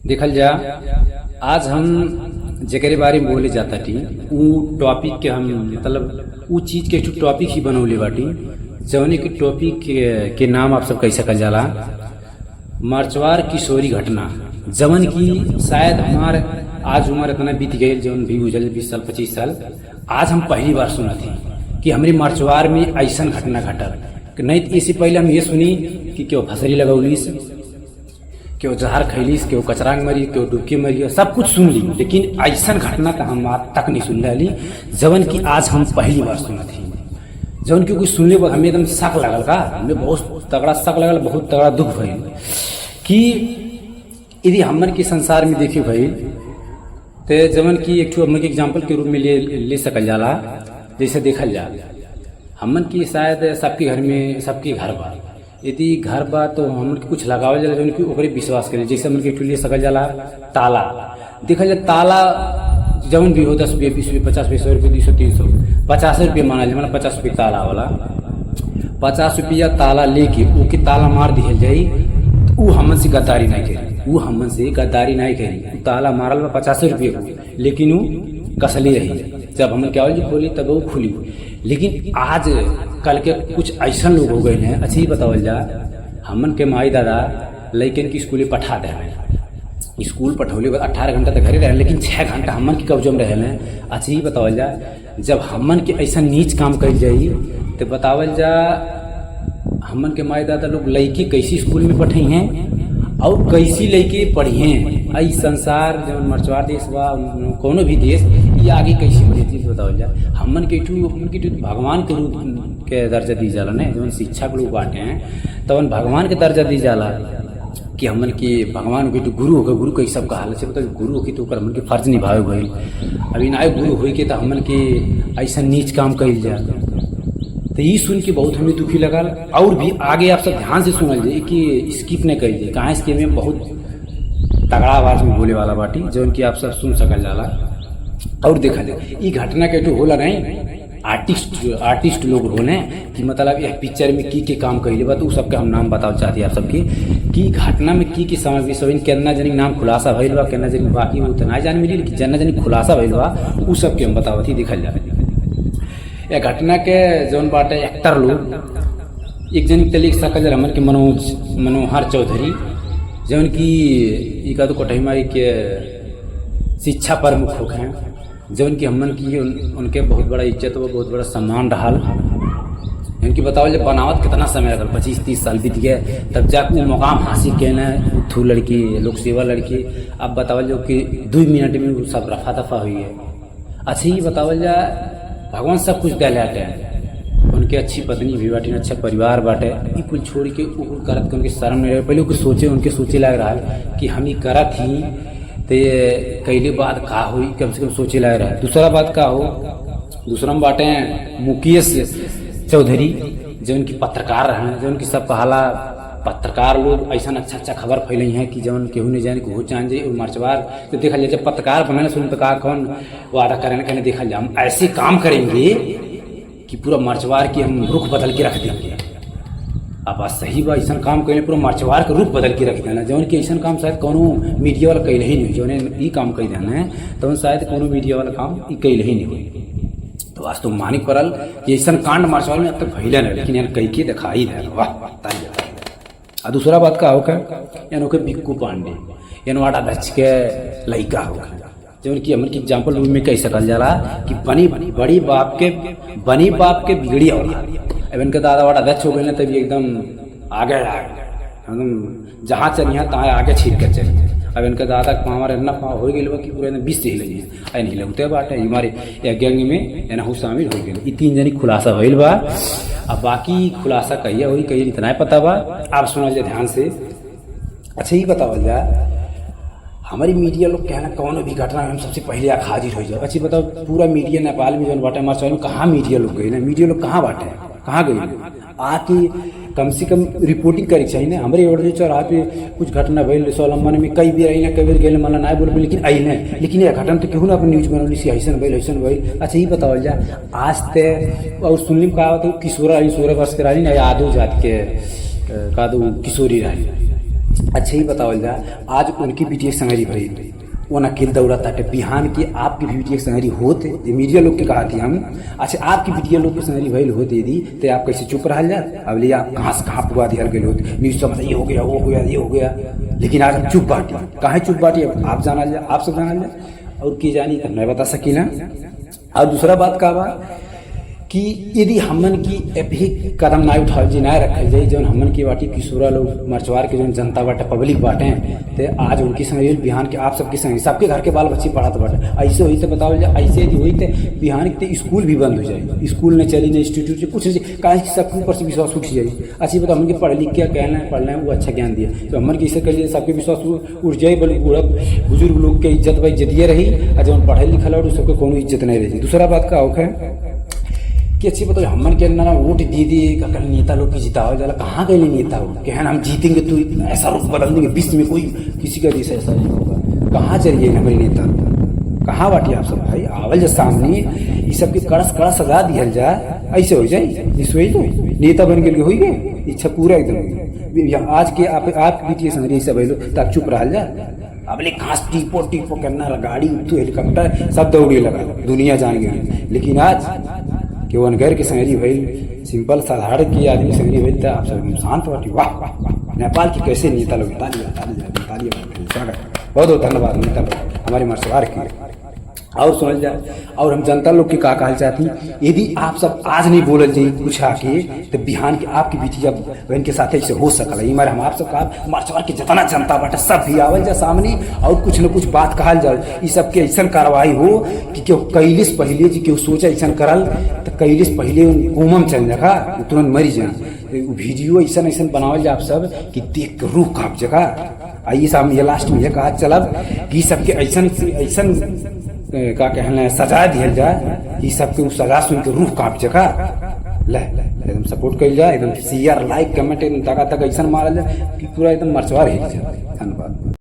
देखल जा। आज हम जेकरे बारे में बोले जाता टी उ टॉपिक के हम मतलब उ चीज के टॉपिक ही बनौले बाटी जौने के टॉपिक के नाम आप सब कह सकल जाला मर्चवार किशोरी घटना। जवन की शायद हमार आज उम्र इतना बीत गई जौन भी गुजर 20 साल 25 साल आज हम पहली बार सुना थी कि हमारे मर्चवार में ऐसा घटना घटल। नहीं इससे पहले हम ये सुनी कि क्यों फसरी लगौलीस, क्यों जहर खैलीस, क्यों कचरांग मरी, क्यों डुबकी मरी, सब कुछ सुन ली, लेकिन ऐसा घटना का हम आज तक नहीं सुन रही जवन की आज हम पहली बार सुना थी। जवन की कुछ सुनने पर हमें एकदम शक लगल का, हमें बहुत तगड़ा शक लगल, बहुत तगड़ा दुख भइल कि यदि हमन के संसार में देखे भइल तो जवन की एक हमन के एग्जाम्पल के रूप में ले सकल जाला। जैसे देखल जा हमन की शायद सबके घर में सबके घर बा, यदि घर बा तो हमन के कुछ लगावल जाला जवन की ओकरे विश्वास करे। जैसे हमन के ले सकल जाला ताला, देखल जा ताला जवन भी हो 10 रुपये 20 रुपये 50 रुपये 100 रुपये 200 300 50 रुपये माना जाए, 50 रुपये ताला वाला 50 रुपया ताला लेके ओके ताला मार दिहल जाई तो उ हमन से गद्दारी नहीं करी, उ हमन से गद्दारी नहीं करी। ताला मारल बा 50 रुपये को, लेकिन उ कसली रही। जब हमन क्या खोली तब वो खुली। लेकिन आज कल के कुछ ऐसा लोग हो गए हैं, अच्छी बतावल जा हमन के माई दादा लड़कन की स्कूल पठा दे रहे हैं, स्कूल पठौले 18 घंटा तक घरे रहे, लेकिन 6 घंटा हमन की कब्जे में रहे हैं। अच्छी बतावल जा जब हमन के ऐसा नीच काम कर जाई तो बतावल जा हमन के माई दादा लोग लड़की कैसी स्कूल में पढ़ी हैं और कैसी लड़के पढ़ी हैं। आई संसार जब मर्चवार देश बा कोनो भी देश ये आगे कैसी बढ़ी बतावल जा। हमन के भगवान के रूप के दर्जा दी जाला ना, जब शिक्षा के लोग बांटे हैं तब भगवान के दर्जा दी जाला कि हमन के भगवान के गुरु होगा। गुरु कई सब कहा से मतलब गुरु होगी तो हमन के फर्ज निभावे गई। अभी ना गुरु हो के तो हमन के ऐसा नीच काम कल जा तो ये सुन के बहुत हमें दुखी लगा। और भी आगे आप सब ध्यान से सुनल जाए कि स्किप नहीं करिए, कहाँ इसके में बहुत तगड़ा आवाज में बोले वाला बाटी जो कि आप सब सुन सकल जाला। और देखा जाए ये घटना के तो होला नहीं, आर्टिस्ट लोग होने कि मतलब यह पिक्चर में की काम कहले बा तो सबके हम नाम बताओ चाहती आप सबके कि घटना में की समय सब केना जनी नाम खुलासा भइल बा, केना जनी बाकी वो तो ना जान मिली, लेकिन जना जनी खुलासा भइल बा उ सबके हम बतावती देखल जाए। यह घटना के जौन बाटे एक्टर लोग एक जन लिख सकल हमन के मनोहर चौधरी जौन की इका तो कोटहीमाई के शिक्षा प्रमुख हो हैं, जौन की हमन की उनके बहुत बड़ा इज्जत व बहुत बड़ा सम्मान रहा। इनकी बताओ जब बनावत कितना समय लगल 25-30 साल बीत गए तब जाके वो मुकाम हासिल किए न थू लड़की लोक सेवा लड़की। अब बतावल जो कि 2 मिनट में वो सब रफा दफा हुई है। अच्छी ही बतावल जा भगवान सब कुछ दे लाटे, उनके अच्छी पत्नी भी बाटी, अच्छा परिवार बाटे, ये कुल छोड़ के करत के उनके शर्म नहीं रहे। पहले उनके सोचे लग रहा है कि हम ही करत ही तो ये कैले बात का हुई, कम से कम सोचे लग रहा है। दूसरा बात का हो, दूसरा बाटे मुकेश चौधरी जो उनकी पत्रकार हैं, जो उनकी सब पहला पत्रकार लोग ऐसा अच्छा खबर फैलाई है कि जौन केहू नहीं जाने को जान जाए। मर्चवार तो देखा जाए जब पत्रकार बनाने सुन तो कहा कौन वादा करें कहने देखा जाए हम ऐसे काम करेंगे कि पूरा मर्चवार की हम रुख बदल के रख देंगे। अब आज सही बा ऐसा काम करें पूरा मर्चवार के रूप बदल के रख देना, जौन की ऐसा काम शायद कोनो मीडिया वाला कैले ही नहीं, जो ये काम कह देना है तो शायद कोनो मीडिया वाला काम कैले ही नहीं। तो आज तो मानी पड़ल कि ऐसा कांड मर्चवार में अब तक भैले नहीं, लेकिन यार कई के दिखाई दे वाह। और दूसरा बात का होकर यानी के बिक्कू पांडे यानी वाटा दच के लड़का होगा जो कि हमन की एग्जाम्पल रूप में कह सकल जाला कि बनी बाप के बिगड़ी औलाद। अब इनके दादा वाटा दच हो गए ना तभी एकदम आगे एकदम जहाँ चलिए तहाँ आगे छीट कर चलिए। अब इनका दादा हमारे इतना हो गए कि पूरे 20 से हिल है नहीं लगते बाटे हमारे गैंग में एना शामिल हो गए। 3 जनी खुलासा भइल बा। अब बाकी खुलासा कहिए वही कहिए इतना पता बा। आप सुना जाए ध्यान से। अच्छा ही बतावल जा हमारी मीडिया लोग कहना कौन भी घटना में हम सबसे पहले हाजिर हो जाए। अच्छी बताओ पूरा मीडिया नेपाल में जो बाटे हमारे में कहाँ मीडिया लोग गए ना, मीडिया लोग कहाँ बाटे कहाँ गए आके कम से कम रिपोर्टिंग करे चाहिए ना। हमारे और चौराहा पे कुछ घटना भइल सोलमन में कई बेर आई कई बेर गए माला ना बोल लेकिन आई नहीं, लेकिन यह घटना तो केहू ना अपन न्यूज बनौली सी ऐसा भइल। अच्छा ही बतावल जा आज ते और सुनली में कहा तो किशोरा 16 वर्ष के रानी ना आदो जात के का दो किशोरी रानी अच्छा ही बतावल जा, आज उनकी बेटी संगरी भई वो न किल दौड़ा ताटे बिहान की आपकी भी बेटी संगरी होते मीडिया लोग के कहा थी हम। अच्छा आपकी बेटिया लोग के संगरी भइल होते यदि तो आप कैसे चुप रह जा? अब ले आप कहाँ से कहाँ पुगा दिया गए होते न्यूज सब ये हो गया वो हो गया ये हो गया, लेकिन आज हम चुप बाटी कहाँ चुप बाटी? अब आप जाना जा, आप सब जाना जा और की जानी तब मैं बता सकी ना। और दूसरा बात का बा कि यदि हमन की भी कदम ना उठाल जी ना रखल जाए जो हमन की बाटी किशोरा लोग मरचवार के जो जनता बाटे पब्लिक बाटे तो आज उनकी संग बिहान के आप सबके संग सबके घर के बाल बच्चे पढ़ाते बाटे ऐसे हुई तो बताओ जाए ऐसे यदि हुई तो बिहान के स्कूल भी बंद हो जाए, स्कूल नहीं चली नहीं इंस्टीट्यूट से कुछ नहीं कहा कि सबके ऊपर से विश्वास उठ जाए। अच्छी बताओ हमन के पढ़ लिख के कहना है पढ़ना है वो अच्छा ज्ञान दिया तो हमन के इसे कर लिए सबके विश्वास उठ जाए, बल्कि बूढ़ा बुजुर्ग लोग के इज्जत भाई इज्जतिए रही और जब पढ़े लिखल और सबके कोनो इज्जत नहीं रही। दूसरा बात का औख है कि अच्छी बताओ हमन के ना वोट दे दिए कल नेता लोग की जिताओ जाला कहाँ गए नेता हो कहना हम जीतेंगे तो ऐसा रुख बदल देंगे विश्व में कोई किसी का देश ऐसा नहीं होगा, कहाँ चलिए हमारे नेता कहाँ बाटी आप सब भाई आवल जा सामने ये सबके कड़स कड़स सजा दिया जाए ऐसे हो जाए इस वही तो नेता बन गए हो गए इच्छा पूरा एकदम आज के आप बीती संग्रह ऐसा भाई लोग तब चुप रह जा अब ले घास टीपो करना गाड़ी तो हेलीकॉप्टर सब दौड़े लगा दुनिया जान गई, लेकिन आज कि वो अनगर के संगरी भइल सिंपल साधारण की आदमी संगरी भइल तो आप सब शांत बाटी। वाह नेपाल की कैसे नेता लोग ताली बहुत बहुत धन्यवाद नेता लोग हमारे मरसवार की। और सुनल जाए और हम जनता लोग के का कहल चाहती यदि आप सब आज नहीं बोलल जाए कुछ आके तो बिहान के आपकी बेटिया बहन के साथ ऐसे हो सकल है। हमारे हम आप सब का मरचवार के जितना जनता बाटे सब भी आवल जाए सामने और कुछ न कुछ बात कहल जाए इस सब के ऐसा कार्रवाई हो कि क्यों कैलिस पहले जी क्यों सोचा ऐसा करल तो कैलिस पहले कोमम चल जगह तुरंत मरी जाए वीडियो ऐसा ऐसा बनावल जाए आप सब कि देख के रूह काँप जगह। आइए सामने लास्ट में यह कहा चलब कि सबके ऐसा का कहना है सजा दिया जाए ये सबके सजा सुन के रूह काँप जगह एकदम सपोर्ट कर जाए एकदम शेयर लाइक कमेंट एकदम तक ऐसा मारल जाए कि पूरा एकदम मरचवार हिल जाए। धन्यवाद।